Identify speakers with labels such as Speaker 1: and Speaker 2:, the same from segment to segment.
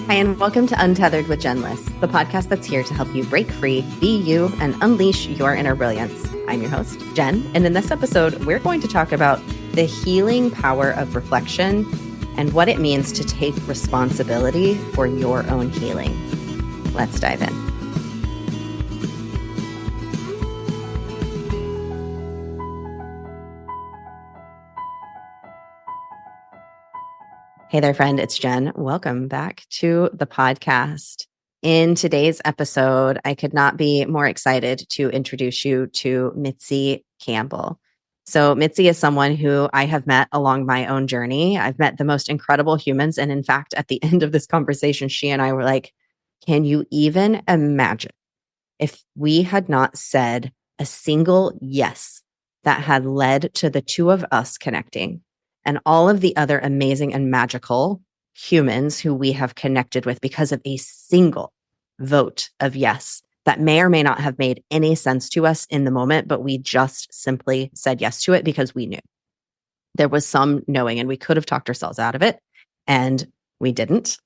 Speaker 1: Hi, and welcome to Untethered with Jen Liss, the podcast that's here to help you break free, be you, and unleash your inner brilliance. I'm your host, Jen, and in this episode, we're going to talk about the healing power of reflection and what it means to take responsibility for your own healing. Let's dive in. Hey there, friend. It's Jen. Welcome back to the podcast. In today's episode, I could not be more excited to introduce you to Mitzi Campbell. So Mitzi is someone who I have met along my own journey. I've met the most incredible humans. And in fact, at the end of this conversation, she and I were like, can you even imagine if we had not said a single yes that had led to the two of us connecting? And all of the other amazing and magical humans who we have connected with because of a single vote of yes that may or may not have made any sense to us in the moment, but we just simply said yes to it because we knew. There was some knowing, and we could have talked ourselves out of it, and we didn't.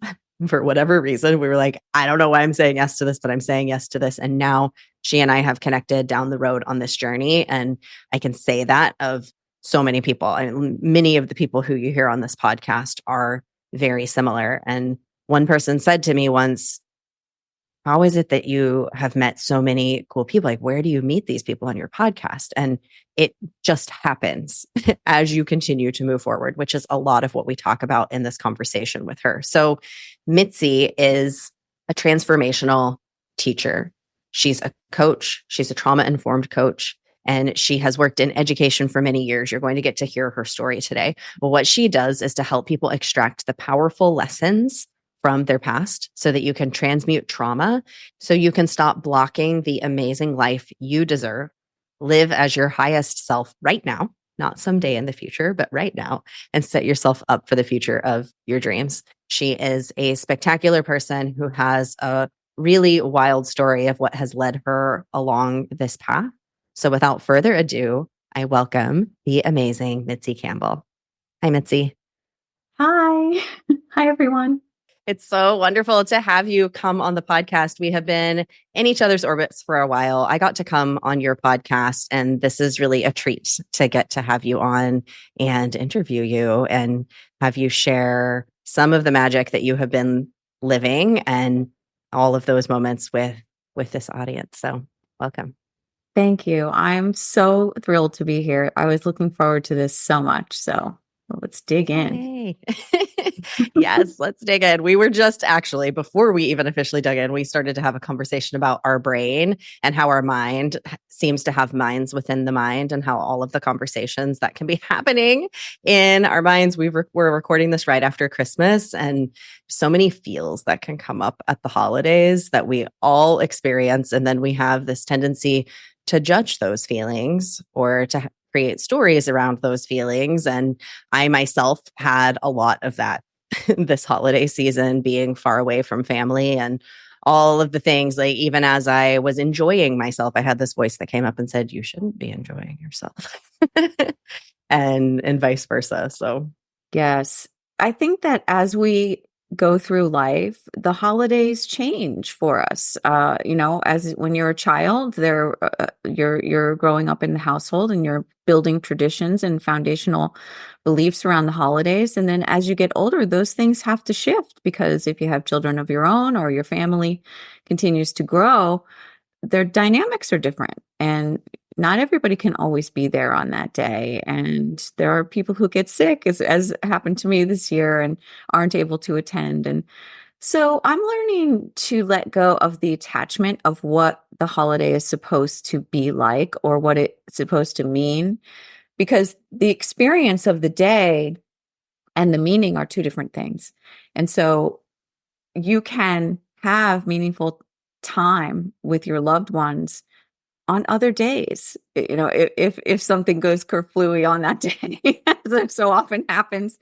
Speaker 1: For whatever reason, we were like, I don't know why I'm saying yes to this, but I'm saying yes to this. And now she and I have connected down the road on this journey. And I can say that of so many people. Many of the people who you hear on this podcast are very similar. And one person said to me once, how is it that you have met so many cool people? Like, where do you meet these people on your podcast? And it just happens as you continue to move forward, which is a lot of what we talk about in this conversation with her. So Mitzi is a transformational teacher. She's a coach. She's a trauma-informed coach. And she has worked in education for many years. You're going to get to hear her story today. But what she does is to help people extract the powerful lessons from their past so that you can transmute trauma, so you can stop blocking the amazing life you deserve, live as your highest self right now, not someday in the future, but right now, and set yourself up for the future of your dreams. She is a spectacular person who has a really wild story of what has led her along this path. So without further ado, I welcome the amazing Mitzi Campbell. Hi, Mitzi.
Speaker 2: Hi. Hi, everyone.
Speaker 1: It's so wonderful to have you come on the podcast. We have been in each other's orbits for a while. I got to come on your podcast, and this is really a treat to get to have you on and interview you and have you share some of the magic that you have been living and all of those moments with this audience. So welcome.
Speaker 2: Thank you. I'm so thrilled to be here. I was looking forward to this so much. So let's dig in.
Speaker 1: Hey. Yes, let's dig in. We were just actually, before we even officially dug in, we started to have a conversation about our brain and how our mind seems to have minds within the mind, and how all of the conversations that can be happening in our minds. We're recording this right after Christmas, and so many feels that can come up at the holidays that we all experience. And then we have this tendency to judge those feelings or to create stories around those feelings. And I myself had a lot of that this holiday season, being far away from family and all of the things. Like, even as I was enjoying myself, I had this voice that came up and said, you shouldn't be enjoying yourself. and vice versa. So
Speaker 2: Yes. I think that as we go through life, the holidays change for us. As when you're a child, you're growing up in the household and you're building traditions and foundational beliefs around the holidays. And then as you get older, those things have to shift, because if you have children of your own or your family continues to grow, their dynamics are different. And not everybody can always be there on that day. And there are people who get sick, as happened to me this year, and aren't able to attend. And so I'm learning to let go of the attachment of what the holiday is supposed to be like or what it's supposed to mean, because the experience of the day and the meaning are two different things. And so you can have meaningful time with your loved ones on other days. If something goes kerflooey on that day, as so often happens,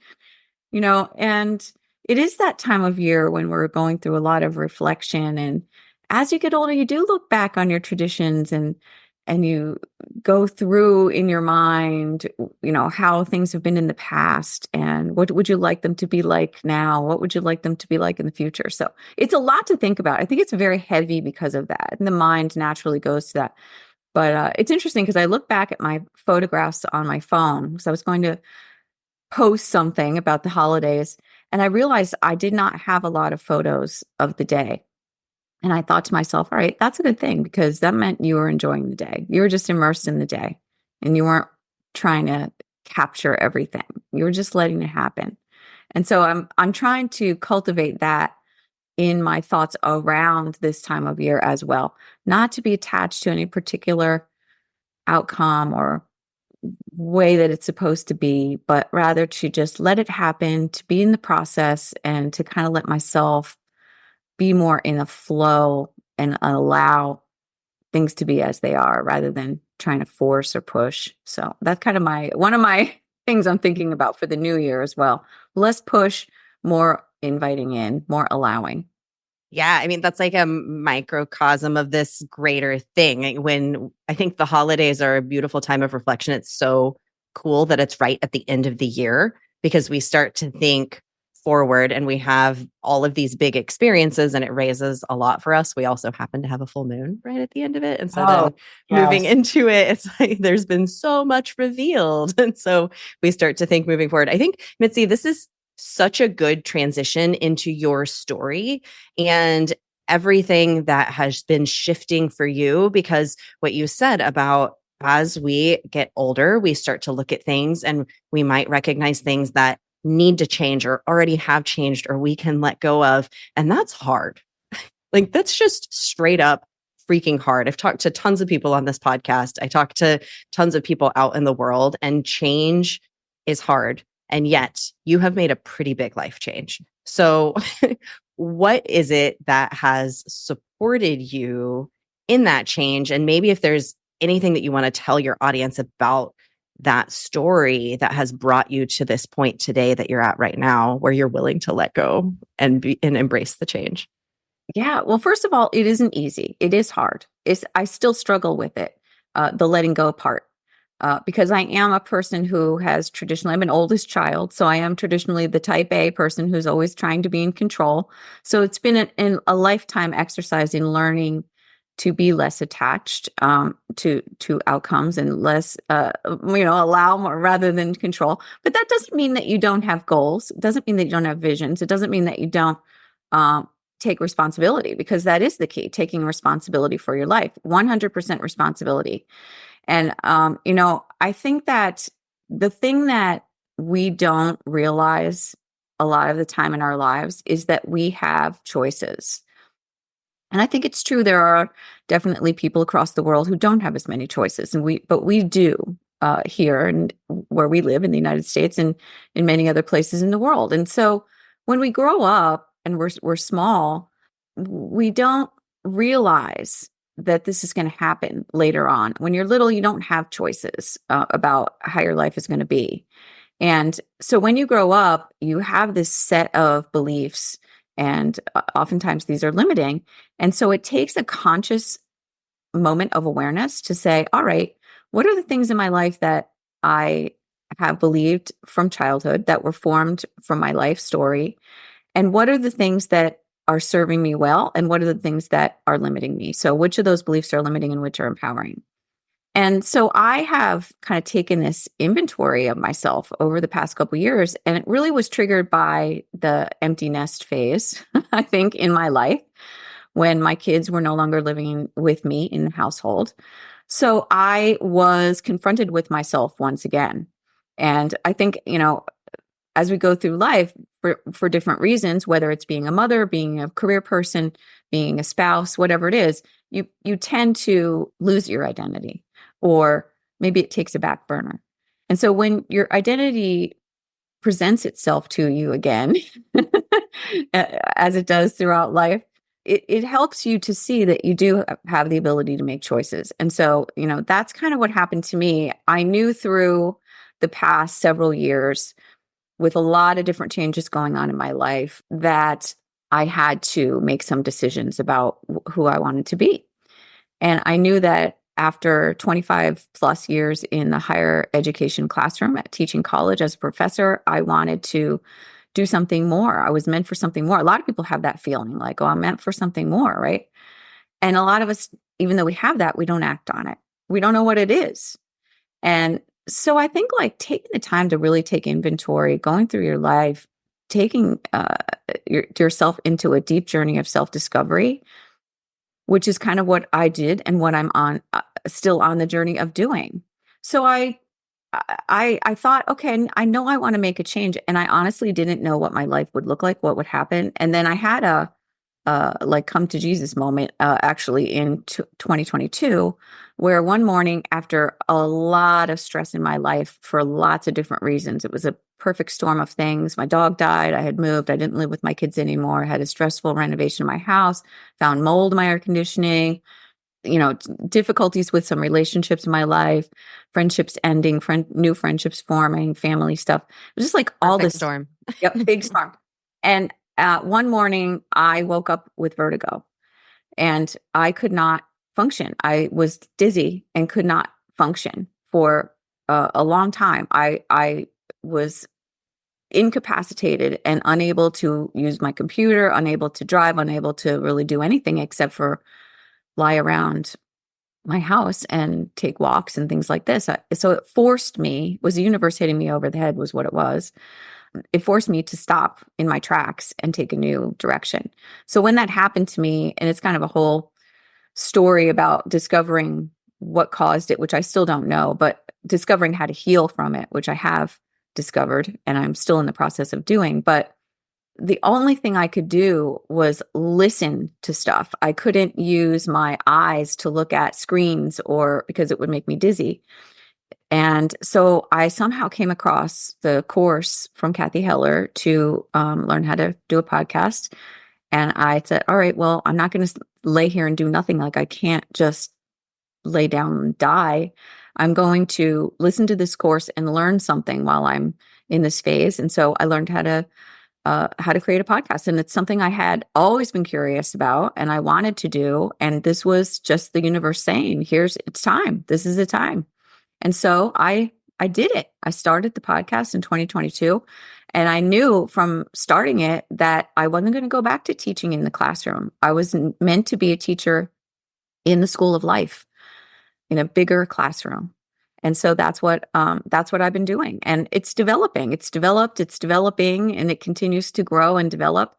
Speaker 2: and it is that time of year when we're going through a lot of reflection. And as you get older, you do look back on your traditions and and you go through in your mind, how things have been in the past and what would you like them to be like now? What would you like them to be like in the future? So it's a lot to think about. I think it's very heavy because of that. And the mind naturally goes to that. But it's interesting because I look back at my photographs on my phone because I was going to post something about the holidays, and I realized I did not have a lot of photos of the day. And I thought to myself, all right, that's a good thing because that meant you were enjoying the day. You were just immersed in the day and you weren't trying to capture everything. You were just letting it happen. And so I'm trying to cultivate that in my thoughts around this time of year as well, not to be attached to any particular outcome or way that it's supposed to be, but rather to just let it happen, to be in the process and to kind of let myself be more in a flow and allow things to be as they are rather than trying to force or push. So that's kind of one of my things I'm thinking about for the new year as well. Less push, more inviting in, more allowing.
Speaker 1: Yeah, I mean, that's like a microcosm of this greater thing. When I think the holidays are a beautiful time of reflection, it's so cool that it's right at the end of the year because we start to think forward and we have all of these big experiences and it raises a lot for us. We also happen to have a full moon right at the end of it. And so then
Speaker 2: Oh,
Speaker 1: moving
Speaker 2: yes.
Speaker 1: into it, it's like there's been so much revealed. And so we start to think moving forward. I think, Mitzi, this is such a good transition into your story and everything that has been shifting for you, because what you said about as we get older, we start to look at things and we might recognize things that need to change or already have changed or we can let go of. And that's hard. Like that's just straight up freaking hard. I've talked to tons of people on this podcast. I talk to tons of people out in the world, and change is hard. And yet you have made a pretty big life change. So, what is it that has supported you in that change? And maybe if there's anything that you want to tell your audience about that story that has brought you to this point today that you're at right now, where you're willing to let go and embrace the change.
Speaker 2: Yeah. Well, first of all, it isn't easy. It is hard. I still struggle with it, the letting go part, because I am a person who has traditionally, I'm an oldest child. So I am traditionally the type A person who's always trying to be in control. So it's been a lifetime exercise in learning to be less attached to outcomes and less, allow more rather than control. But that doesn't mean that you don't have goals. It doesn't mean that you don't have visions. It doesn't mean that you don't um, take responsibility, because that is the key, taking responsibility for your life, 100% responsibility. And, I think that the thing that we don't realize a lot of the time in our lives is that we have choices. And I think it's true. There are definitely people across the world who don't have as many choices, but we do here and where we live in the United States and in many other places in the world. And so when we grow up and we're small, we don't realize that this is going to happen later on. When you're little, you don't have choices about how your life is going to be. And so when you grow up, you have this set of beliefs, and oftentimes these are limiting. And so it takes a conscious moment of awareness to say, all right, what are the things in my life that I have believed from childhood that were formed from my life story? And what are the things that are serving me well? And what are the things that are limiting me? So which of those beliefs are limiting and which are empowering? And so I have kind of taken this inventory of myself over the past couple of years, and it really was triggered by the empty nest phase, I think, in my life when my kids were no longer living with me in the household. So I was confronted with myself once again. And I think, as we go through life for different reasons, whether it's being a mother, being a career person, being a spouse, whatever it is, you tend to lose your identity, or maybe it takes a back burner. And so when your identity presents itself to you again, as it does throughout life, it helps you to see that you do have the ability to make choices. And so, that's kind of what happened to me. I knew through the past several years, with a lot of different changes going on in my life, that I had to make some decisions about who I wanted to be. And I knew that after 25 plus years in the higher education classroom at teaching college as a professor, I wanted to do something more. I was meant for something more. A lot of people have that feeling like, oh, I'm meant for something more, right? And a lot of us, even though we have that, we don't act on it. We don't know what it is. And so I think like taking the time to really take inventory, going through your life, taking yourself into a deep journey of self-discovery, which is kind of what I did and what I'm on still on the journey of doing. So I thought, okay, I know I want to make a change, and I honestly didn't know what my life would look like, what would happen. And then I had a like come to Jesus moment actually in 2022, where one morning after a lot of stress in my life for lots of different reasons, it was a perfect storm of things. My dog died. I had moved. I didn't live with my kids anymore. I had a stressful renovation of my house, found mold in my air conditioning, difficulties with some relationships in my life, friendships ending, new friendships forming, family stuff. It was just like all
Speaker 1: Perfect
Speaker 2: this
Speaker 1: storm.
Speaker 2: Yep, big storm. And one morning I woke up with vertigo and I could not function. I was dizzy and could not function for a long time. I was incapacitated and unable to use my computer, unable to drive, unable to really do anything except for lie around my house and take walks and things like this. So it forced me, was the universe hitting me over the head was what it was. It forced me to stop in my tracks and take a new direction. So when that happened to me, and it's kind of a whole story about discovering what caused it, which I still don't know, but discovering how to heal from it, which I have discovered and I'm still in the process of doing. But the only thing I could do was listen to stuff. I couldn't use my eyes to look at screens or because it would make me dizzy. And so I somehow came across the course from Kathy Heller to learn how to do a podcast. And I said, all right, well, I'm not going to lay here and do nothing. Like I can't just lay down and die. I'm going to listen to this course and learn something while I'm in this phase. And so I learned how to create a podcast. And it's something I had always been curious about and I wanted to do. And this was just the universe saying, it's time. This is the time. And so I did it. I started the podcast in 2022. And I knew from starting it that I wasn't going to go back to teaching in the classroom. I was meant to be a teacher in the school of life, in a bigger classroom. And so that's what I've been doing. And it's developing. It's developed, it's developing, and it continues to grow and develop.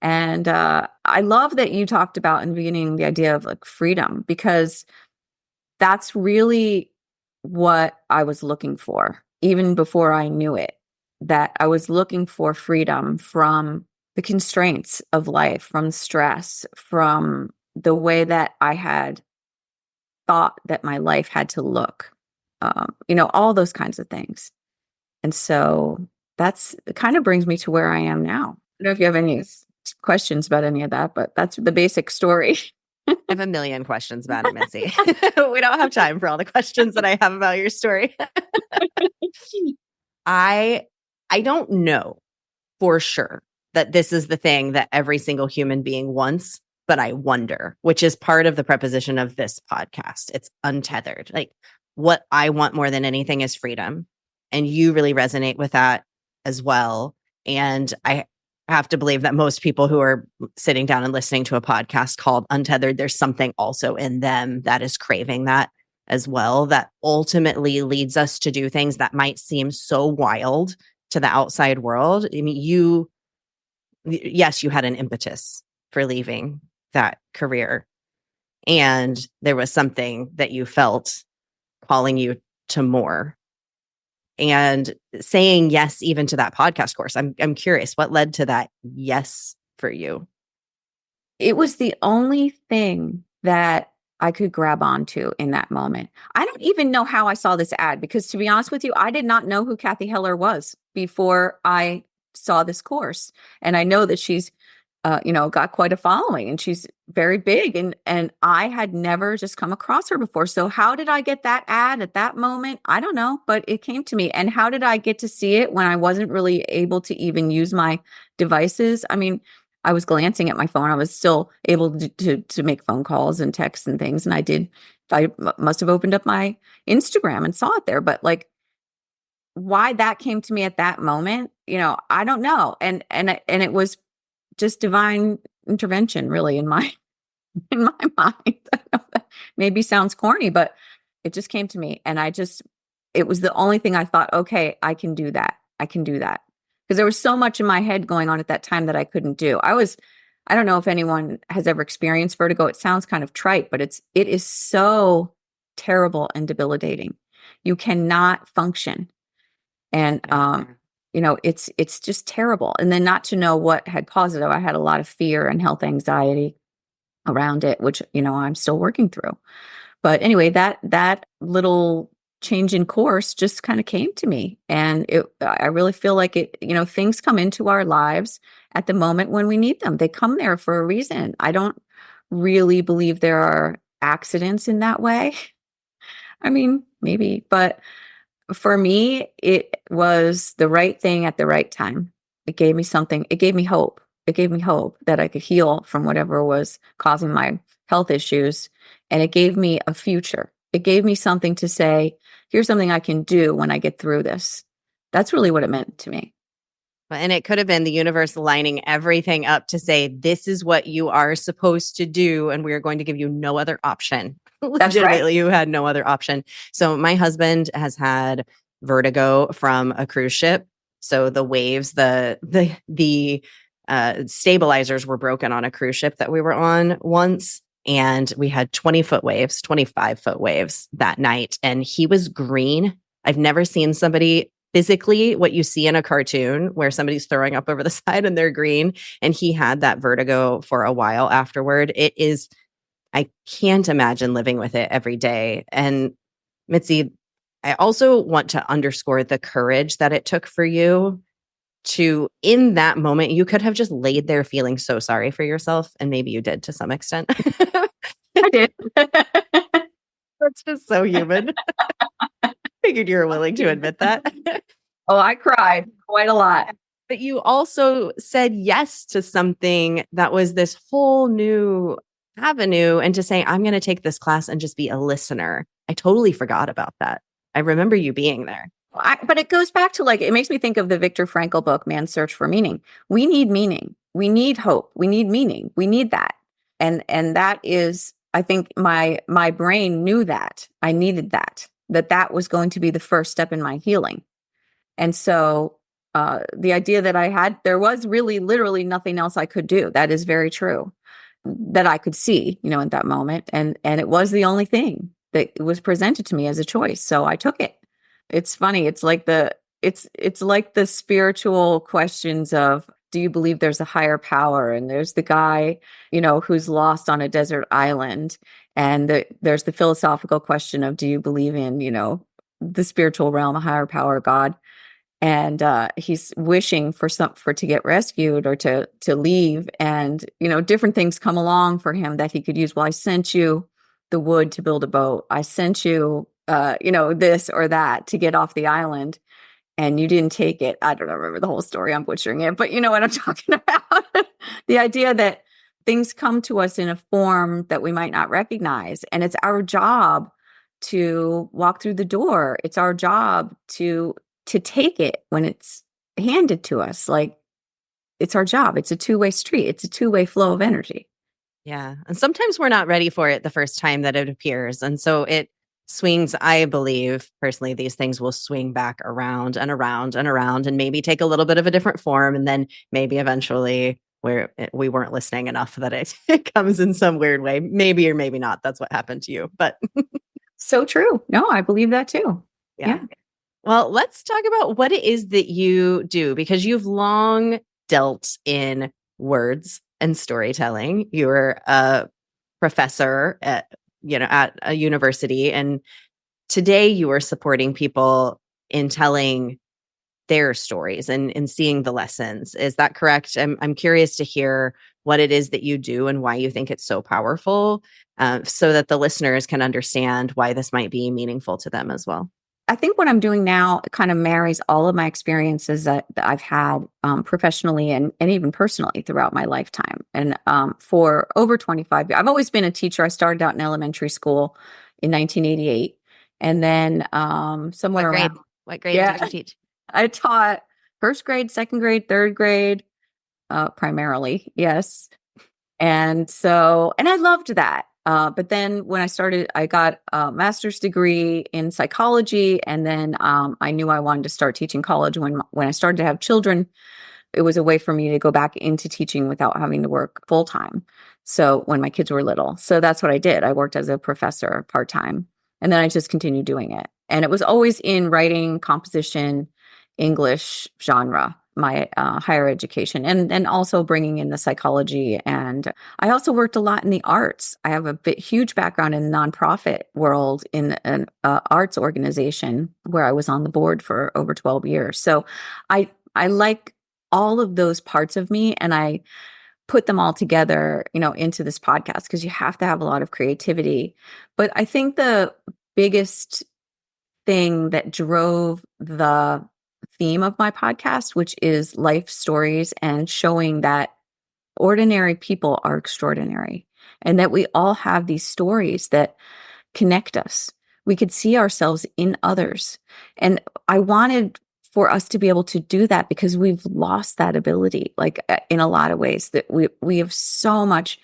Speaker 2: And I love that you talked about in the beginning the idea of like freedom, because that's really what I was looking for, even before I knew it, that I was looking for freedom from the constraints of life, from stress, from the way that I had thought that my life had to look, all those kinds of things. And so that's it kind of brings me to where I am now. I don't know if you have any questions about any of that, but that's the basic story.
Speaker 1: I have a million questions about it, Mitzi. We don't have time for all the questions that I have about your story. I don't know for sure that this is the thing that every single human being wants, but I wonder, which is part of the preposition of this podcast. It's untethered. Like what I want more than anything is freedom. And you really resonate with that as well. And I have to believe that most people who are sitting down and listening to a podcast called Untethered, there's something also in them that is craving that as well, that ultimately leads us to do things that might seem so wild to the outside world. I mean, yes, you had an impetus for leaving that career. And there was something that you felt calling you to more. And saying yes, even to that podcast course. I'm curious, what led to that yes for you?
Speaker 2: It was the only thing that I could grab onto in that moment. I don't even know how I saw this ad because, to be honest with you, I did not know who Kathy Heller was before I saw this course. And I know that she's got quite a following and she's very big, and I had never just come across her before. So how did I get that ad at that moment? I don't know, but it came to me. And how did I get to see it when I wasn't really able to even use my devices? I mean, I was glancing at my phone. I was still able to make phone calls and texts and things. And must have opened up my Instagram and saw it there. But like, why that came to me at that moment, I don't know. And it was just divine intervention, really, in my in my mind. I know that maybe sounds corny, but it just came to me, and it was the only thing I thought, okay, I can do that. I can do that. Because there was so much in my head going on at that time that I couldn't do. I don't know if anyone has ever experienced vertigo. It sounds kind of trite, but it is so terrible and debilitating. You cannot function. And it's just terrible. And then not to know what had caused it. I had a lot of fear and health anxiety around it, which, I'm still working through. But anyway, that little change in course just kind of came to me. And I really feel like things come into our lives at the moment when we need them. They come there for a reason. I don't really believe there are accidents in that way. I mean, maybe, but for me, it was the right thing at the right time. It gave me something. It gave me hope. It gave me hope that I could heal from whatever was causing my health issues. And it gave me a future. It gave me something to say, here's something I can do when I get through this. That's really what it meant to me.
Speaker 1: And it could have been the universe lining everything up to say, this is what you are supposed to do. And we are going to give you no other option. Legitimately, right. You had no other option. So my husband has had vertigo from a cruise ship. So the waves, the stabilizers were broken on a cruise ship that we were on once. And we had 20-foot waves, 25-foot waves that night. And he was green. I've never seen somebody physically what you see in a cartoon where somebody's throwing up over the side and they're green. And he had that vertigo for a while afterward. I can't imagine living with it every day. And Mitzi, I also want to underscore the courage that it took for you to, in that moment, you could have just laid there feeling so sorry for yourself. And maybe you did to some extent.
Speaker 2: I did.
Speaker 1: That's just so human. Figured you were willing to admit that.
Speaker 2: Oh, I cried quite a lot.
Speaker 1: But you also said yes to something that was this whole new avenue, and to say, I'm going to take this class and just be a listener. I totally forgot about that. I remember you being there.
Speaker 2: But it goes back to, like, it makes me think of the Viktor Frankl book, Man's Search for Meaning. We need meaning. We need hope. We need meaning. We need that. And that is, I think my brain knew that I needed that was going to be the first step in my healing. And so the idea that I had, there was really literally nothing else I could do. That is very true, that I could see, at that moment. And it was the only thing that was presented to me as a choice. So I took it. It's funny. It's like the spiritual questions of, do you believe there's a higher power? And there's the guy, who's lost on a desert island. And there's the philosophical question of, do you believe in, the spiritual realm, a higher power, God? And he's wishing for to get rescued or to leave. And, different things come along for him that he could use. Well, I sent you the wood to build a boat. I sent you, this or that to get off the island, and you didn't take it. I don't remember the whole story. I'm butchering it, but you know what I'm talking about. The idea that things come to us in a form that we might not recognize. And it's our job to walk through the door. It's our job to take it when it's handed to us. Like, it's our job. It's a two-way street. It's a two-way flow of energy.
Speaker 1: Yeah. And sometimes we're not ready for it the first time that it appears. And so it swings, I believe, personally, these things will swing back around and around and around, and maybe take a little bit of a different form. And then maybe eventually we weren't listening enough that it comes in some weird way, maybe or maybe not. That's what happened to you. But
Speaker 2: so true. No, I believe that too. Yeah.
Speaker 1: Well, let's talk about what it is that you do, because you've long dealt in words and storytelling. You were a professor at a university, and today you are supporting people in telling their stories and seeing the lessons. Is that correct? I'm curious to hear what it is that you do and why you think it's so powerful, so that the listeners can understand why this might be meaningful to them as well.
Speaker 2: I think what I'm doing now kind of marries all of my experiences that I've had professionally and even personally throughout my lifetime. And for over 25 years, I've always been a teacher. I started out in elementary school in 1988. And then
Speaker 1: What
Speaker 2: somewhere
Speaker 1: grade?
Speaker 2: around,
Speaker 1: What grade did
Speaker 2: yeah,
Speaker 1: you teach?
Speaker 2: I taught first grade, second grade, third grade, primarily. Yes. And I loved that. But then when I got a master's degree in psychology, and then I knew I wanted to start teaching college. When I started to have children, it was a way for me to go back into teaching without having to work full time. So when my kids were little, so that's what I did. I worked as a professor part time, and then I just continued doing it. And it was always in writing, composition, English genre, my higher education, and also bringing in the psychology. And I also worked a lot in the arts. I have a huge background in the nonprofit world in an arts organization where I was on the board for over 12 years. So I like all of those parts of me, and I put them all together, into this podcast because you have to have a lot of creativity. But I think the biggest thing that drove the theme of my podcast, which is life stories and showing that ordinary people are extraordinary and that we all have these stories that connect us. We could see ourselves in others. And I wanted for us to be able to do that because we've lost that ability, like in a lot of ways, that we have so much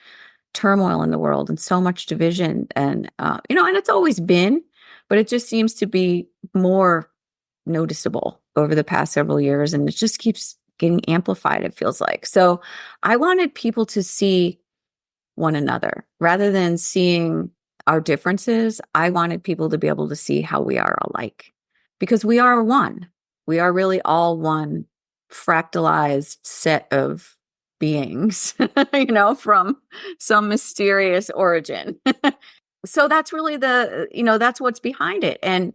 Speaker 2: turmoil in the world and so much division. And, and it's always been, but it just seems to be more noticeable over the past several years. And it just keeps getting amplified, it feels like. So I wanted people to see one another rather than seeing our differences. I wanted people to be able to see how we are alike because we are one. We are really all one fractalized set of beings, from some mysterious origin. So that's really that's what's behind it. And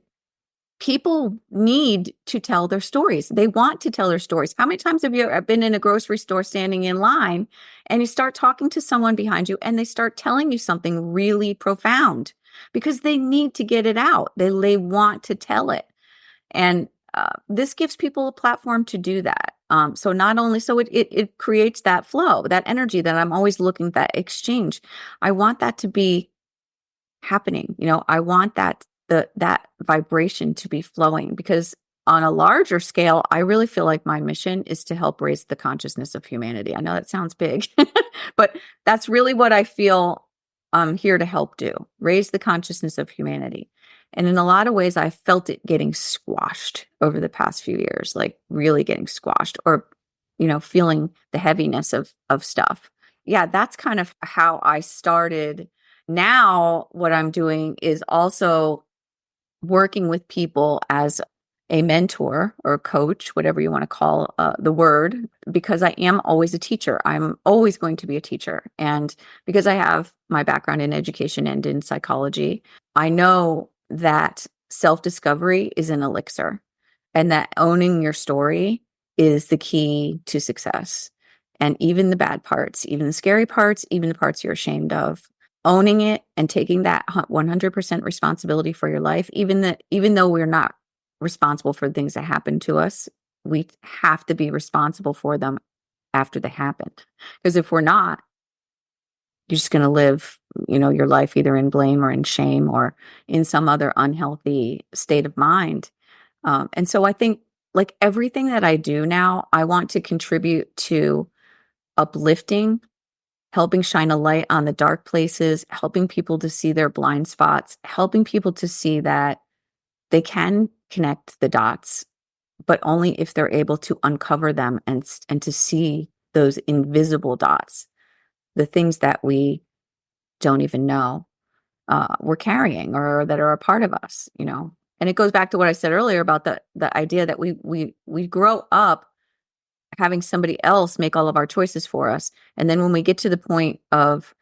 Speaker 2: people need to tell their stories. They want to tell their stories. How many times have you ever been in a grocery store standing in line and you start talking to someone behind you and they start telling you something really profound because they need to get it out. They want to tell it. And this gives people a platform to do that. So not only, so it creates that flow, that energy that I'm always looking at, that exchange. I want that to be happening. I want that vibration to be flowing because on a larger scale, I really feel like my mission is to help raise the consciousness of humanity. I know that sounds big, but that's really what I feel I'm here to help do, raise the consciousness of humanity. And in a lot of ways, I felt it getting squashed over the past few years, like really getting squashed or, feeling the heaviness of stuff. Yeah, that's kind of how I started. Now, what I'm doing is also working with people as a mentor or coach, whatever you want to call the word, because I am always a teacher. I'm always going to be a teacher. And because I have my background in education and in psychology, I know that self-discovery is an elixir and that owning your story is the key to success. And even the bad parts, even the scary parts, even the parts you're ashamed of, owning it and taking that 100% responsibility for your life, even though we're not responsible for things that happen to us, we have to be responsible for them after they happened. Because if we're not, you're just going to live, your life either in blame or in shame or in some other unhealthy state of mind. And so I think like everything that I do now, I want to contribute to uplifting, helping shine a light on the dark places, helping people to see their blind spots, helping people to see that they can connect the dots, but only if they're able to uncover them and to see those invisible dots, the things that we don't even know we're carrying or that are a part of us, And it goes back to what I said earlier about the idea that we grow up having somebody else make all of our choices for us. And then when we get to the point of,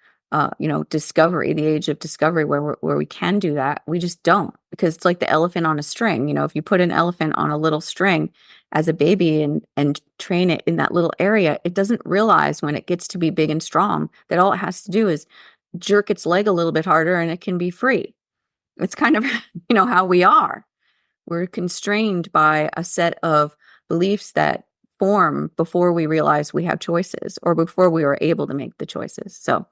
Speaker 2: discovery, the age of discovery where we can do that, we just don't, because it's like the elephant on a string. If you put an elephant on a little string as a baby and train it in that little area, it doesn't realize when it gets to be big and strong that all it has to do is jerk its leg a little bit harder and it can be free. It's kind of, how we are. We're constrained by a set of beliefs that form before we realize we have choices or before we are able to make the choices. So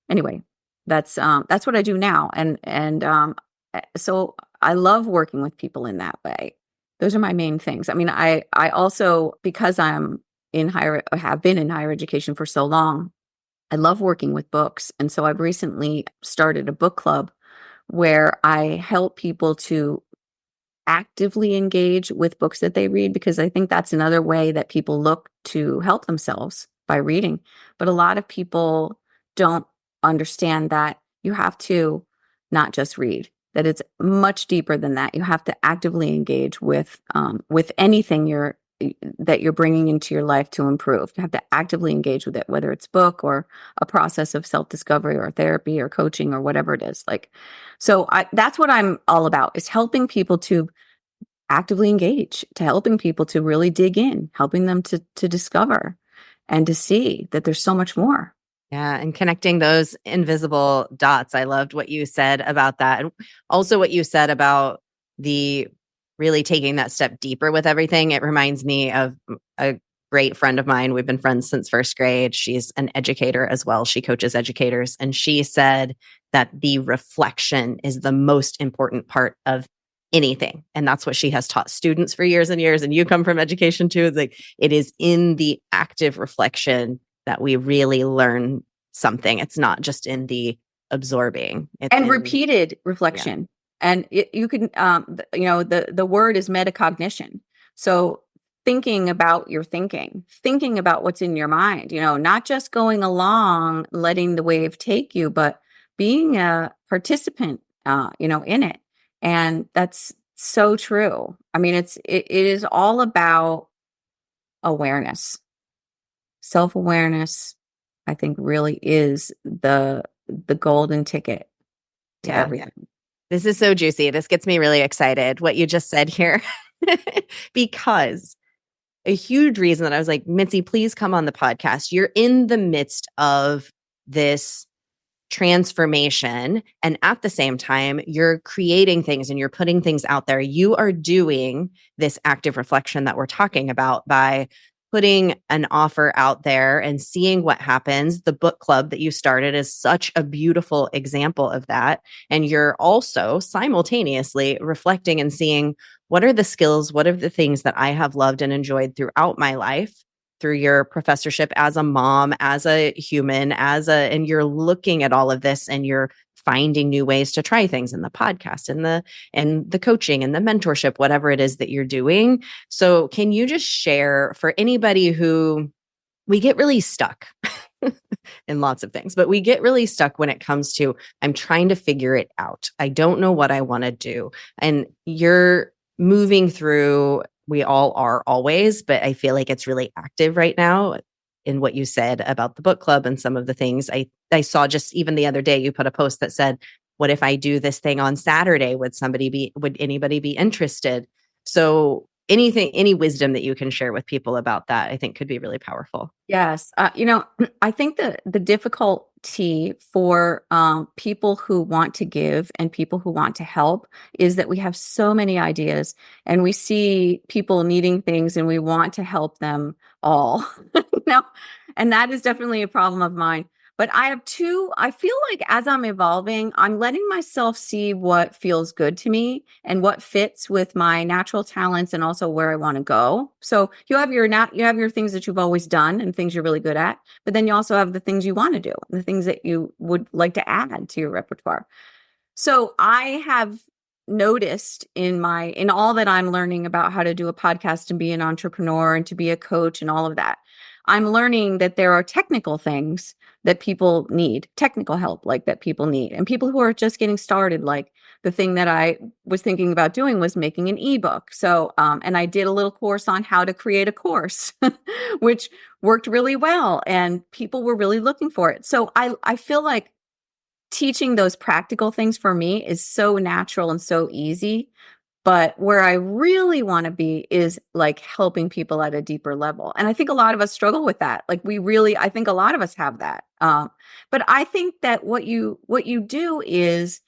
Speaker 2: anyway, that's what I do now. So I love working with people in that way. Those are my main things. I mean, I also, because have been in higher education for so long, I love working with books. And so I've recently started a book club where I help people to actively engage with books that they read, because I think that's another way that people look to help themselves, by reading. But a lot of people don't understand that you have to not just read, that it's much deeper than that. You have to actively engage with anything that you're bringing into your life to improve. You have to actively engage with it, whether it's book or a process of self-discovery or therapy or coaching or whatever it is. That's what I'm all about, is helping people to actively engage, to helping people to really dig in, helping them to discover and to see that there's so much more.
Speaker 1: Yeah, and connecting those invisible dots. I loved what you said about that. And also what you said about the really taking that step deeper with everything. It reminds me of a great friend of mine. We've been friends since first grade. She's an educator as well. She coaches educators. And she said that the reflection is the most important part of anything. And that's what she has taught students for years and years. And you come from education too. It's like it is in the active reflection that we really learn something. It's not just in the absorbing. It's
Speaker 2: And
Speaker 1: in,
Speaker 2: repeated
Speaker 1: yeah.
Speaker 2: reflection. And you can, the word is metacognition. So thinking about your thinking about what's in your mind, not just going along, letting the wave take you, but being a participant, in it. And that's so true. I mean, it is all about awareness. Self-awareness, I think, really is the golden ticket to
Speaker 1: Yeah.
Speaker 2: everything.
Speaker 1: This is so juicy. This gets me really excited, what you just said here, because a huge reason that I was like, Mitzi, please come on the podcast. You're in the midst of this transformation. And at the same time, you're creating things and you're putting things out there. You are doing this active reflection that we're talking about by putting an offer out there and seeing what happens. The book club that you started is such a beautiful example of that. And you're also simultaneously reflecting and seeing what are the skills, what are the things that I have loved and enjoyed throughout my life, through your professorship as a mom, as a human, and you're looking at all of this and you're finding new ways to try things in the podcast and the coaching and the mentorship, whatever it is that you're doing. So can you just share for anybody who we get really stuck in lots of things, but we get really stuck when it comes to, I'm trying to figure it out. I don't know what I want to do. And you're moving through, we all are always, but I feel like it's really active right now in what you said about the book club and some of the things I saw just even the other day, you put a post that said, what if I do this thing on Saturday? Would anybody be interested? So any wisdom that you can share with people about that, I think could be really powerful.
Speaker 2: Yes. I think the difficulty for people who want to give and people who want to help is that we have so many ideas and we see people needing things and we want to help them all. No, and that is definitely a problem of mine. But I feel like as I'm evolving, I'm letting myself see what feels good to me and what fits with my natural talents and also where I want to go. So you have your things that you've always done and things you're really good at, but then you also have the things you want to do, the things that you would like to add to your repertoire. So I have noticed in all that I'm learning about how to do a podcast and be an entrepreneur and to be a coach and all of that, I'm learning that there are technical things that people need, technical help like that people need. And people who are just getting started, like the thing that I was thinking about doing was making an ebook. So, and I did a little course on how to create a course, which worked really well. And people were really looking for it. So I feel like teaching those practical things for me is so natural and so easy. But where I really want to be is like helping people at a deeper level. And I think a lot of us struggle with that. I think a lot of us have that. But I think that what you do is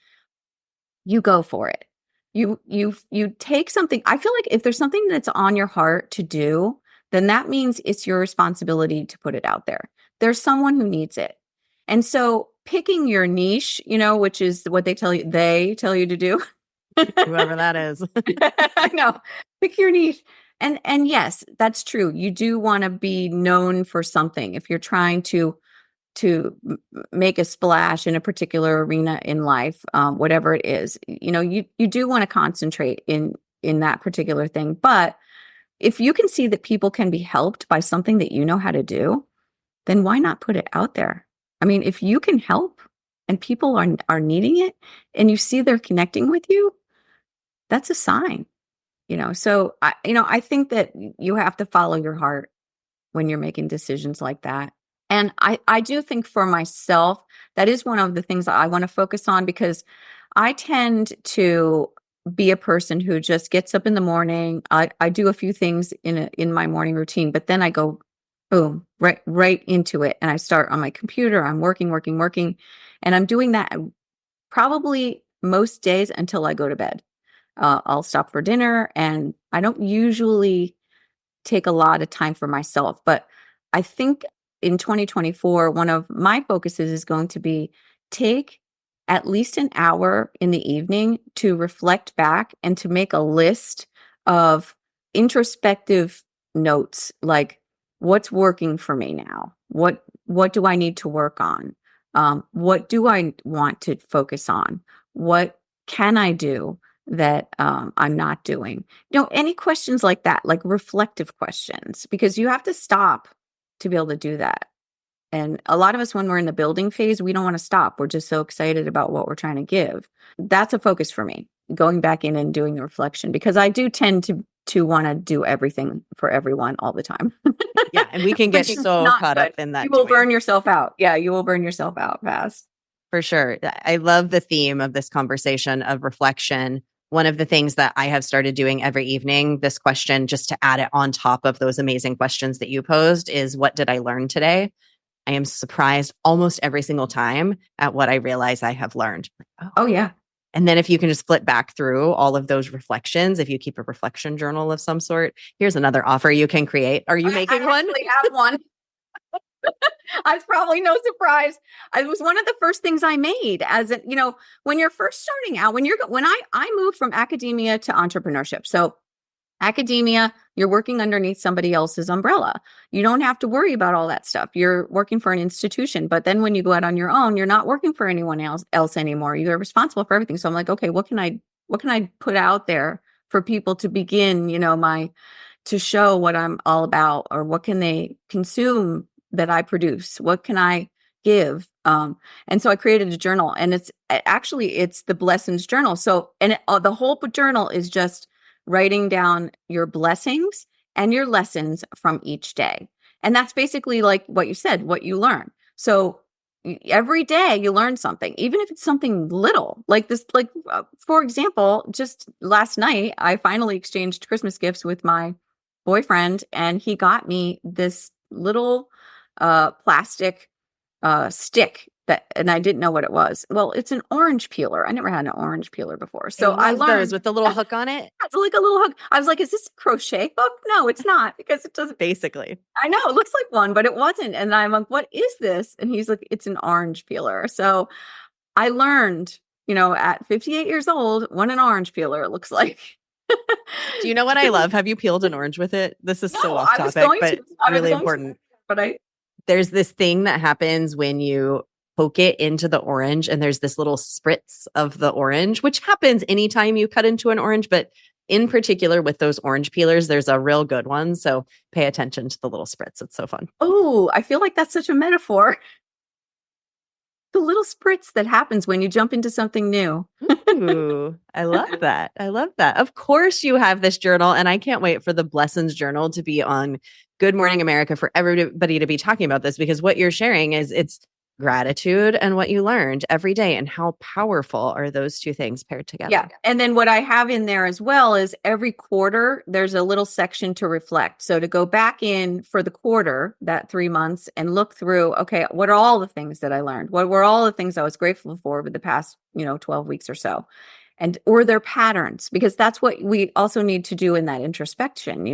Speaker 2: you go for it. You take something. I feel like if there's something that's on your heart to do, then that means it's your responsibility to put it out there. There's someone who needs it. And so picking your niche, which is what they tell you to do.
Speaker 1: Whoever that is.
Speaker 2: I know. Pick your niche. And yes, that's true. You do want to be known for something. If you're trying to make a splash in a particular arena in life, whatever it is, you do want to concentrate in that particular thing. But if you can see that people can be helped by something that you know how to do, then why not put it out there? I mean, if you can help and people are needing it and you see they're connecting with you, that's a sign. So I think that you have to follow your heart when you're making decisions like that. And I do think for myself, that is one of the things that I want to focus on, because I tend to be a person who just gets up in the morning. I do a few things in my morning routine, but then I go boom, right into it. And I start on my computer. I'm working, working, working. And I'm doing that probably most days until I go to bed. I'll stop for dinner, and I don't usually take a lot of time for myself. But I think in 2024, one of my focuses is going to be take at least an hour in the evening to reflect back and to make a list of introspective notes, like what's working for me now? What do I need to work on? What do I want to focus on? What can I do that I'm not doing? Any questions like that, like reflective questions, because you have to stop to be able to do that. And a lot of us, when we're in the building phase, we don't want to stop. We're just so excited about what we're trying to give. That's a focus for me, going back in and doing the reflection, because I do tend to want to do everything for everyone all the time.
Speaker 1: Yeah. And we can get so caught up in that.
Speaker 2: You will burn yourself out. Yeah, you will burn yourself out fast.
Speaker 1: For sure. I love the theme of this conversation of reflection. One of the things that I have started doing every evening, this question, just to add it on top of those amazing questions that you posed, is what did I learn today? I am surprised almost every single time at what I realize I have learned.
Speaker 2: Oh, yeah.
Speaker 1: And then if you can just flip back through all of those reflections, if you keep a reflection journal of some sort, here's another offer you can create. Are you making one?
Speaker 2: I have one. It's probably no surprise. It was one of the first things I made when you're first starting out, when I moved from academia to entrepreneurship. So academia, you're working underneath somebody else's umbrella. You don't have to worry about all that stuff. You're working for an institution. But then when you go out on your own, you're not working for anyone else anymore. You're responsible for everything. So I'm like, okay, what can I put out there for people to begin, to show what I'm all about, or what can they consume that I produce? What can I give? And so I created a journal, and it's the Blessings Journal. So, and the whole journal is just writing down your blessings and your lessons from each day. And that's basically like what you said, what you learn. So every day you learn something, even if it's something little like this. For example, just last night, I finally exchanged Christmas gifts with my boyfriend, and he got me this little plastic stick and I didn't know what it was. Well, it's an orange peeler. I never had an orange peeler before. So I learned
Speaker 1: those with the little hook on it.
Speaker 2: It's like a little hook. I was like, is this a crochet hook? No, it's not, because it doesn't.
Speaker 1: Basically.
Speaker 2: I know it looks like one, but it wasn't. And I'm like, what is this? And he's like, it's an orange peeler. So I learned, at 58 years old, what an orange peeler looks like.
Speaker 1: Do you know what I love? Have you peeled an orange with it? This is so off topic, but really important. There's this thing that happens when you poke it into the orange, and there's this little spritz of the orange, which happens anytime you cut into an orange, but in particular with those orange peelers, there's a real good one. So pay attention to the little spritz. It's so fun.
Speaker 2: Oh, I feel like that's such a metaphor. The little spritz that happens when you jump into something new.
Speaker 1: Ooh, I love that. I love that. Of course you have this journal, and I can't wait for the Blessings Journal to be on Good Morning America for everybody to be talking about this, because what you're sharing is it's gratitude and what you learned every day, and how powerful are those two things paired together.
Speaker 2: Yeah. And then what I have in there as well is every quarter, there's a little section to reflect. So to go back in for the quarter, that 3 months, and look through, okay, what are all the things that I learned? What were all the things I was grateful for over the past, 12 weeks or so? or their patterns, because that's what we also need to do in that introspection.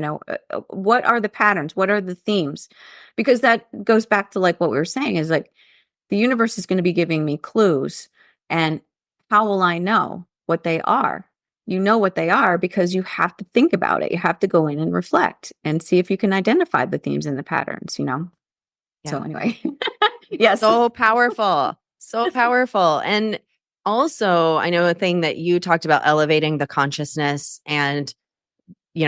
Speaker 2: What are the patterns? What are the themes? Because that goes back to like what we were saying, is like the universe is going to be giving me clues, and how will I know what they are? You know what they are because you have to think about it. You have to go in and reflect and see if you can identify the themes and the patterns. So
Speaker 1: Yeah.
Speaker 2: anyway, yes.
Speaker 1: So powerful. So powerful. And also, I know a thing that you talked about, elevating the consciousness and,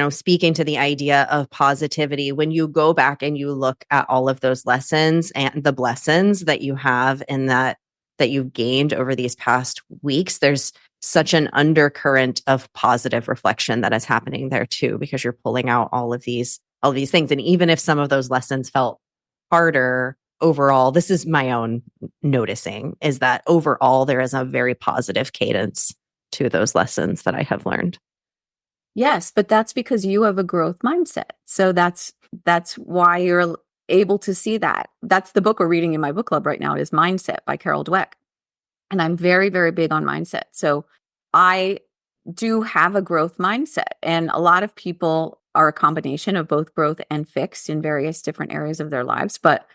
Speaker 1: speaking to the idea of positivity. When you go back and you look at all of those lessons and the blessings that you have in that you've gained over these past weeks, there's such an undercurrent of positive reflection that is happening there too, because you're pulling out all of these things. And even if some of those lessons felt harder overall, this is my own noticing, is that overall there is a very positive cadence to those lessons that I have learned.
Speaker 2: Yes, but that's because you have a growth mindset. So that's why you're able to see that. That's the book we're reading in my book club right now. It is Mindset by Carol Dweck. And I'm very, very big on mindset. So I do have a growth mindset. And a lot of people are a combination of both growth and fixed in various different areas of their lives. But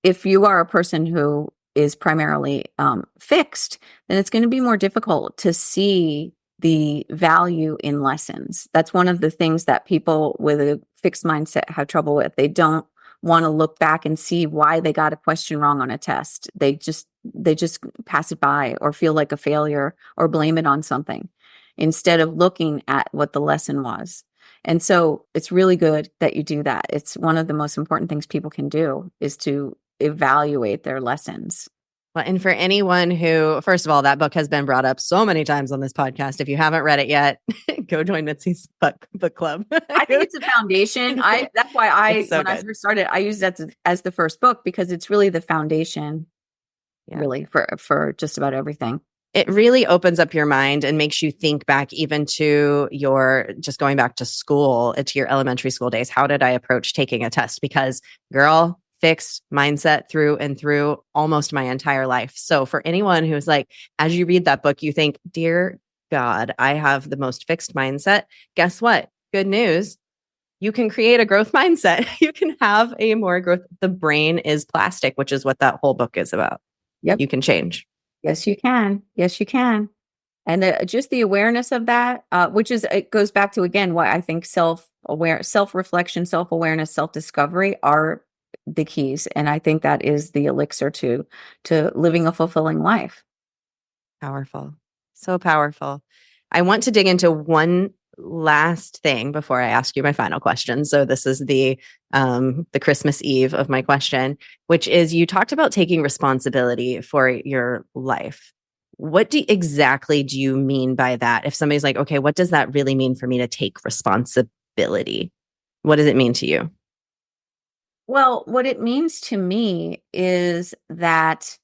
Speaker 2: if you are a person who is primarily fixed, then it's going to be more difficult to see the value in lessons. That's one of the things that people with a fixed mindset have trouble with. They don't want to look back and see why they got a question wrong on a test. They just pass it by or feel like a failure or blame it on something instead of looking at what the lesson was. And so it's really good that you do that. It's one of the most important things people can do, is to evaluate their lessons.
Speaker 1: Well, and for anyone who, first of all, that book has been brought up so many times on this podcast. If you haven't read it yet, go join Mitzi's book club.
Speaker 2: I think it's a foundation. That's why when I first started, I used that as the first book, because it's really the foundation, really, for just about everything.
Speaker 1: It really opens up your mind and makes you think back even to just going back to school, to your elementary school days. How did I approach taking a test? Because girl, fixed mindset through and through almost my entire life. So for anyone who's like, as you read that book, you think, dear God, I have the most fixed mindset. Guess what? Good news. You can create a growth mindset. You can have a more growth. The brain is plastic, which is what that whole book is about.
Speaker 2: Yep.
Speaker 1: You can change.
Speaker 2: Yes, you can. Yes, you can. And just the awareness of that, it goes back to, again, why I think self-reflection, self-awareness, self-discovery are the keys. And I think that is the elixir to living a fulfilling life.
Speaker 1: Powerful. So powerful. I want to dig into one last thing before I ask you my final question. So this is the Christmas Eve of my question, which is, you talked about taking responsibility for your life. What exactly do you mean by that? If somebody's like, okay, what does that really mean for me to take responsibility? What does it mean to you?
Speaker 2: Well, what it means to me is that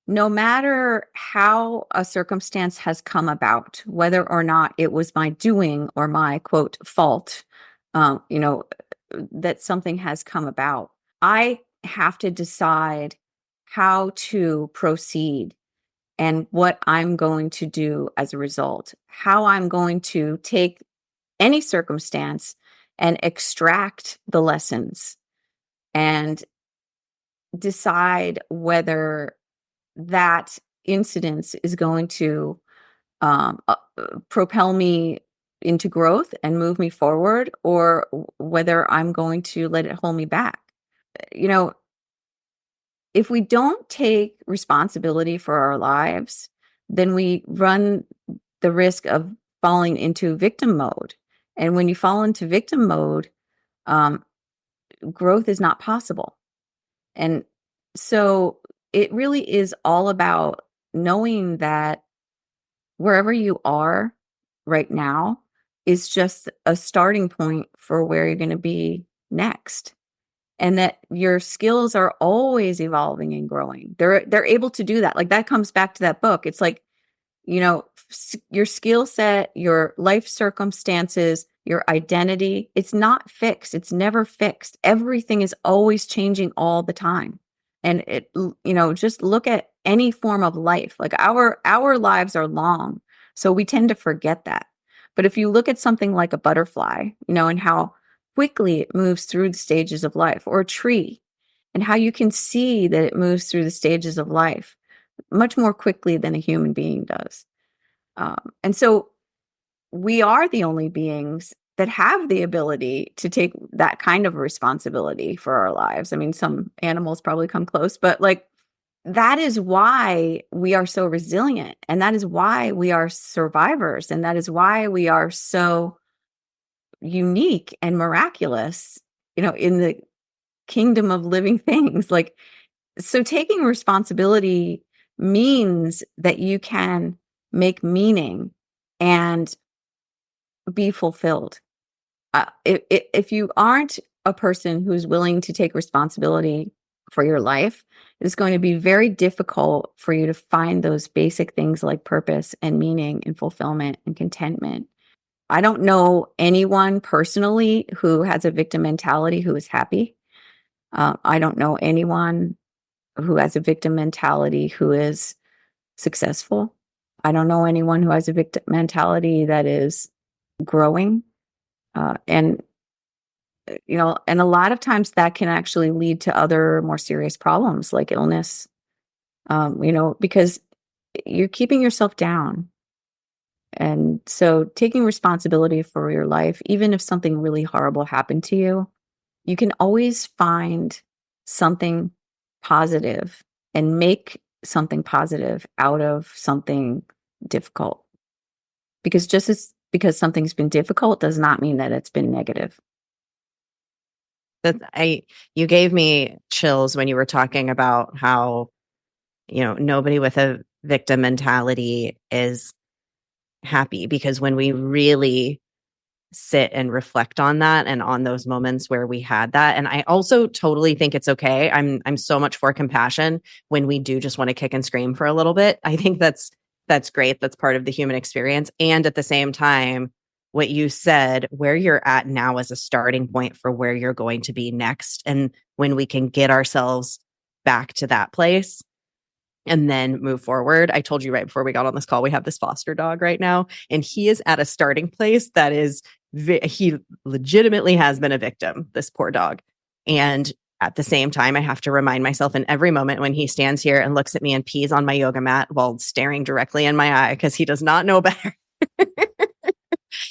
Speaker 2: no matter how a circumstance has come about, whether or not it was my doing or my quote fault, that something has come about, I have to decide how to proceed and what I'm going to do as a result, how I'm going to take any circumstance and extract the lessons and decide whether that incidence is going to propel me into growth and move me forward, or whether I'm going to let it hold me back. If we don't take responsibility for our lives, then we run the risk of falling into victim mode. And when you fall into victim mode, growth is not possible. And so it really is all about knowing that wherever you are right now is just a starting point for where you're going to be next. And that your skills are always evolving and growing. They're able to do that. Like, that comes back to that book. It's like, your skill set, your life circumstances, your identity, it's not fixed. It's never fixed. Everything is always changing all the time. And just look at any form of life. Like, our lives are long, So we tend to forget that. But if you look at something like a butterfly, and how quickly it moves through the stages of life, or a tree, and how you can see that it moves through the stages of life much more quickly than a human being does. And so we are the only beings that have the ability to take that kind of responsibility for our lives. I mean, some animals probably come close, but like that is why we are so resilient. And that is why we are survivors. And that is why we are so unique and miraculous, in the kingdom of living things. Like, so taking responsibility means that you can make meaning and be fulfilled. If you aren't a person who's willing to take responsibility for your life, it's going to be very difficult for you to find those basic things like purpose and meaning and fulfillment and contentment. I don't know anyone personally who has a victim mentality who is happy. I don't know anyone who has a victim mentality who is successful. I don't know anyone who has a victim mentality that is growing. And and a lot of times that can actually lead to other more serious problems like illness, because you're keeping yourself down. And so taking responsibility for your life, even if something really horrible happened to you, you can always find something positive and make something positive out of something difficult. Because because something's been difficult does not mean that it's been negative.
Speaker 1: You gave me chills when you were talking about how, nobody with a victim mentality is happy, because when we really sit and reflect on that and on those moments where we had that, and I also totally think it's okay. I'm so much for compassion when we do just want to kick and scream for a little bit. I think that's great. That's part of the human experience. And at the same time, what you said, where you're at now is a starting point for where you're going to be next. And when we can get ourselves back to that place and then move forward. I told you right before we got on this call, we have this foster dog right now, and he is at a starting place that is, he legitimately has been a victim, this poor dog. And at the same time, I have to remind myself in every moment when he stands here and looks at me and pees on my yoga mat while staring directly in my eye, because he does not know better,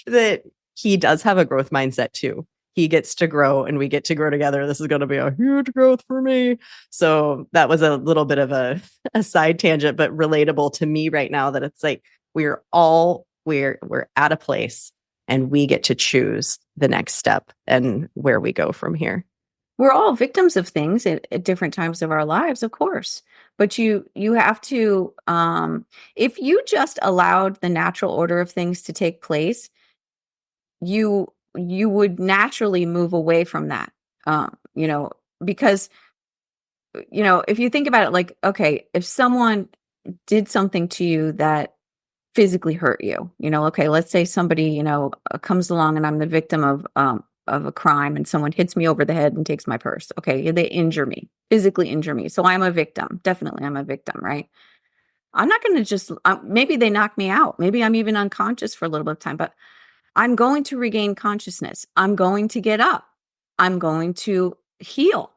Speaker 1: that he does have a growth mindset too. He gets to grow and we get to grow together. This is going to be a huge growth for me. So that was a little bit of a side tangent, but relatable to me right now, that it's like we're at a place and we get to choose the next step and where we go from here.
Speaker 2: We're all victims of things at different times of our lives, of course. But you have to, if you just allowed the natural order of things to take place, you would naturally move away from that. Because if you think about it, like, okay, if someone did something to you that physically hurt you, okay, let's say somebody, comes along and I'm the victim of a crime and someone hits me over the head and takes my purse. Okay, they injure me, physically injure me. So I'm a victim. Definitely, I'm a victim, right? I'm not going to just, maybe they knock me out. Maybe I'm even unconscious for a little bit of time, but I'm going to regain consciousness. I'm going to get up. I'm going to heal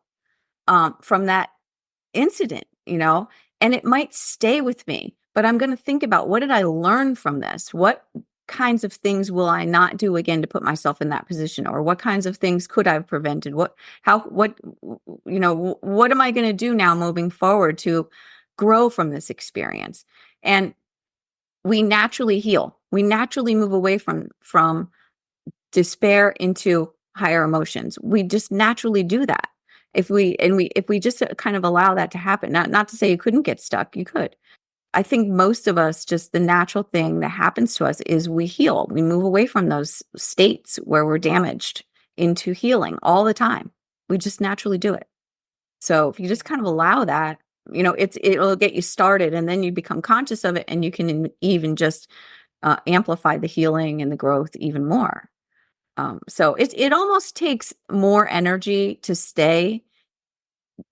Speaker 2: from that incident, and it might stay with me, but I'm going to think about, what did I learn from this? What kinds of things will I not do again to put myself in that position? Or what kinds of things could I have prevented? What am I going to do now moving forward to grow from this experience? And we naturally heal. We naturally move away from despair into higher emotions. We just naturally do that. If we just kind of allow that to happen, not to say you couldn't get stuck, you could. I think most of us, just the natural thing that happens to us is we heal. We move away from those states where we're damaged into healing all the time. We just naturally do it. So if you just kind of allow that, it'll get you started, and then you become conscious of it, and you can even just amplify the healing and the growth even more. So it almost takes more energy to stay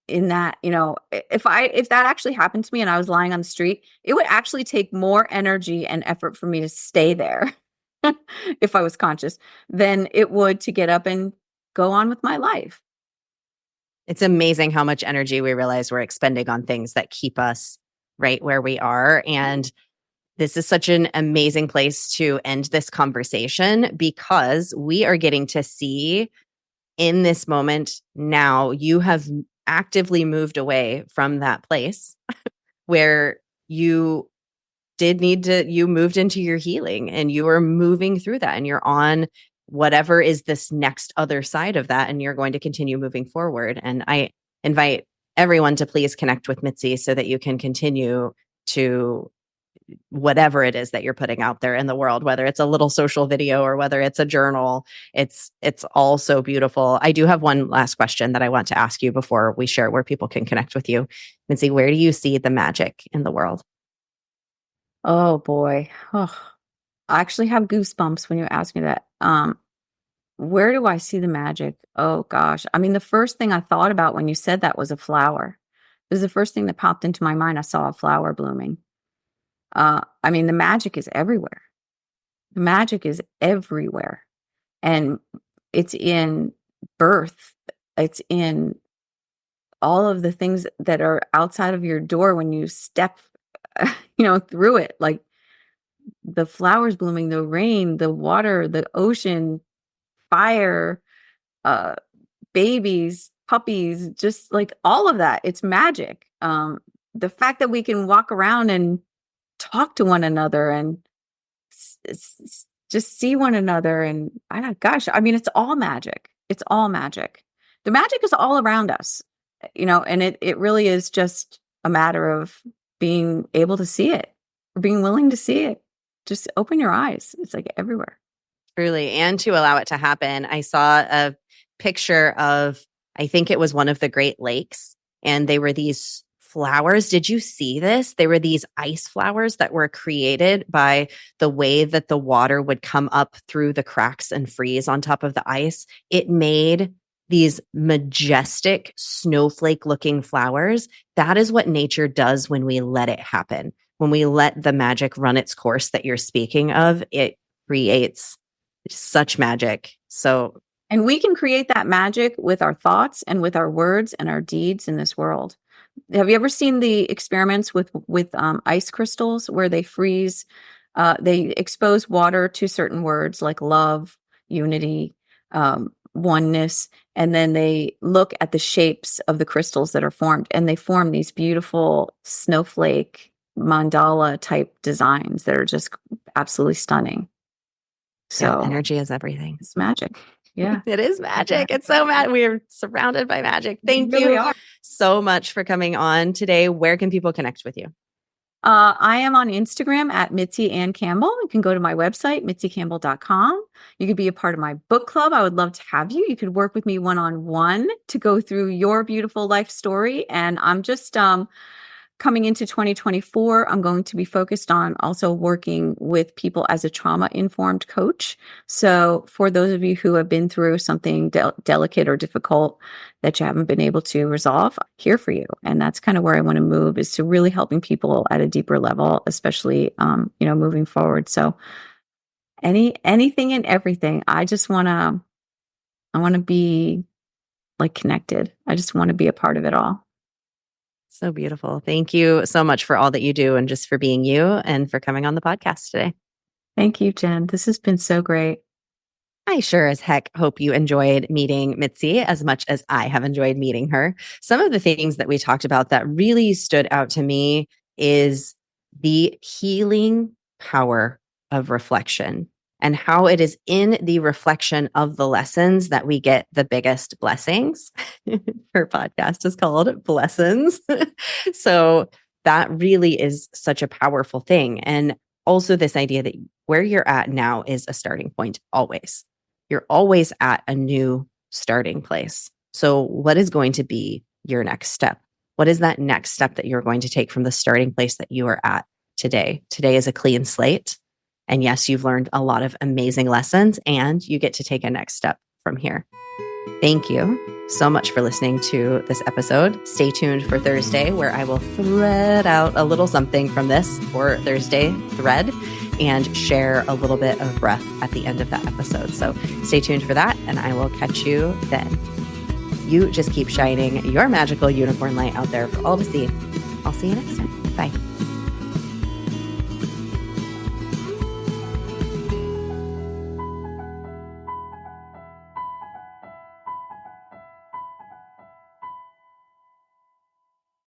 Speaker 2: in that, if that actually happened to me and I was lying on the street, it would actually take more energy and effort for me to stay there if I was conscious than it would to get up and go on with my life.
Speaker 1: It's amazing how much energy we realize we're expending on things that keep us right where we are. And this is such an amazing place to end this conversation, because we are getting to see in this moment now, you have actively moved away from that place where you you moved into your healing, and you are moving through that, and you're on whatever is this next other side of that, and you're going to continue moving forward. And I invite everyone to please connect with Mitzi so that you can continue to whatever it is that you're putting out there in the world, whether it's a little social video or whether it's a journal. It's all so beautiful. I do have one last question that I want to ask you before we share where people can connect with you. Mitzi, where do you see the magic in the world?
Speaker 2: Oh boy. Oh, I actually have goosebumps when you ask me that. Where do I see the magic? Oh gosh. I mean, the first thing I thought about when you said that was a flower. It was the first thing that popped into my mind. I saw a flower blooming. I mean, the magic is everywhere. The magic is everywhere. And it's in birth. It's in all of the things that are outside of your door when you step, through it. Like the flowers blooming, the rain, the water, the ocean, fire, uh, babies, puppies, just like all of that. It's magic. The fact that we can walk around and talk to one another and just see one another, and gosh, I mean, it's all magic. It's all magic. The magic is all around us, and it really is just a matter of being able to see it, or being willing to see it. Just open your eyes. It's like everywhere.
Speaker 1: Truly. And to allow it to happen. I saw a picture of, I think it was one of the Great Lakes, and they were these flowers. Did you see this? They were these ice flowers that were created by the way that the water would come up through the cracks and freeze on top of the ice. It made these majestic snowflake looking flowers. That is what nature does when we let it happen. When we let the magic run its course that you're speaking of, it creates such magic. So,
Speaker 2: and we can create that magic with our thoughts and with our words and our deeds in this world. Have you ever seen the experiments with ice crystals where they freeze, they expose water to certain words like love, unity, oneness, and then they look at the shapes of the crystals that are formed, and they form these beautiful snowflake mandala type designs that are just absolutely stunning. So
Speaker 1: yeah, energy is everything.
Speaker 2: It's magic. Yeah.
Speaker 1: It is magic. It's so magic. We're surrounded by magic. Thank you so much for coming on today. Where can people connect with you?
Speaker 2: I am on Instagram at Mitzi and Campbell. You can go to my website, mitzicampbell.com. You could be a part of my book club. I would love to have you. You could work with me one-on-one to go through your beautiful life story. And I'm just coming into 2024, I'm going to be focused on also working with people as a trauma-informed coach. So for those of you who have been through something delicate or difficult that you haven't been able to resolve, I'm here for you. And that's kind of where I want to move, is to really helping people at a deeper level, especially, moving forward. So anything and everything, I want to be like connected. I just want to be a part of it all.
Speaker 1: So beautiful. Thank you so much for all that you do, and just for being you, and for coming on the podcast today.
Speaker 2: Thank you, Jen. This has been so great.
Speaker 1: I sure as heck hope you enjoyed meeting Mitzi as much as I have enjoyed meeting her. Some of the things that we talked about that really stood out to me is the healing power of reflection, and how it is in the reflection of the lessons that we get the biggest blessings. Her podcast is called Blessings. So that really is such a powerful thing. And also this idea that where you're at now is a starting point always. You're always at a new starting place. So what is going to be your next step? What is that next step that you're going to take from the starting place that you are at today? Today is a clean slate. And yes, you've learned a lot of amazing lessons, and you get to take a next step from here. Thank you so much for listening to this episode. Stay tuned for Thursday, where I will thread out a little something from this for Thursday thread and share a little bit of breath at the end of that episode. So stay tuned for that, and I will catch you then. You just keep shining your magical unicorn light out there for all to see. I'll see you next time. Bye.